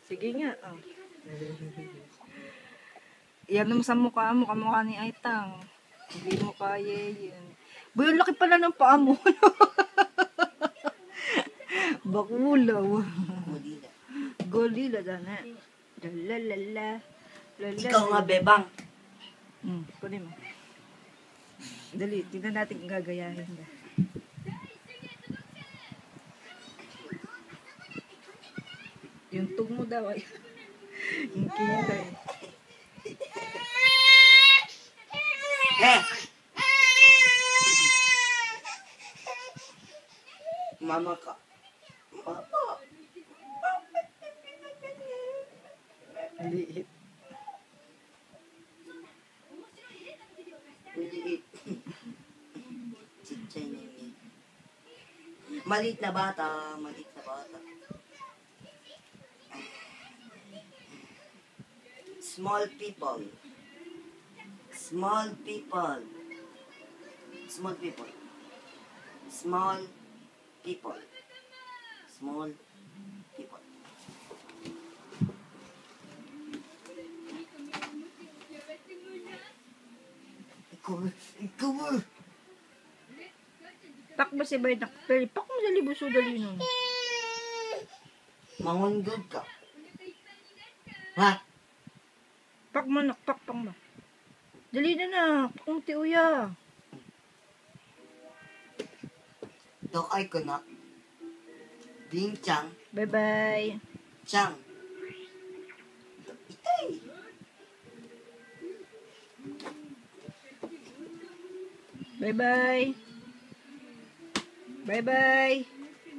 Sige nga, oh. Yan naman sa mukha mo, kamukha ni Aitang. Hindi mo kaya yun. Boy, ang laki pala ng paa mo. Bakulaw. Golila. Golila, dana. Lalalala. Ikaw nga, bebang. Kunin mo. Dali, tignan natin kung gagayahin na. Yung tug mo daw ay. Yung kita eh. Mama ka. Mama. Liit. Liit. Chichay na yun. Maliit na bata. Maliit na bata. Small people. Small people. Small people. Small people. Small people. Ikaw. Pak ba si Bay? Pak mo dali buso dali nun. Mangundod ka. Ha? Pak mo nak, pak pang ba? Dali na na, pakong ti uya. Dokay ko na. Bing Chang. Bye-bye. Chang. Itay. Bye-bye. Bye-bye.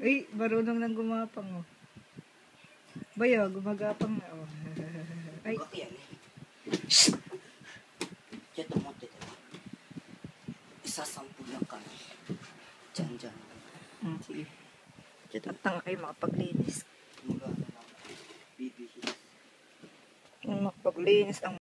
Uy, marunong nang gumapang, oh. Bayo, gumagapang na, oh. Ay. Okay, yan. Dito mo, dito. Isasampu lang kami. Diyan. Sige. Dito. At tanga kayo makapaglinis. Magana lang. Bibihis. Makapaglinis ang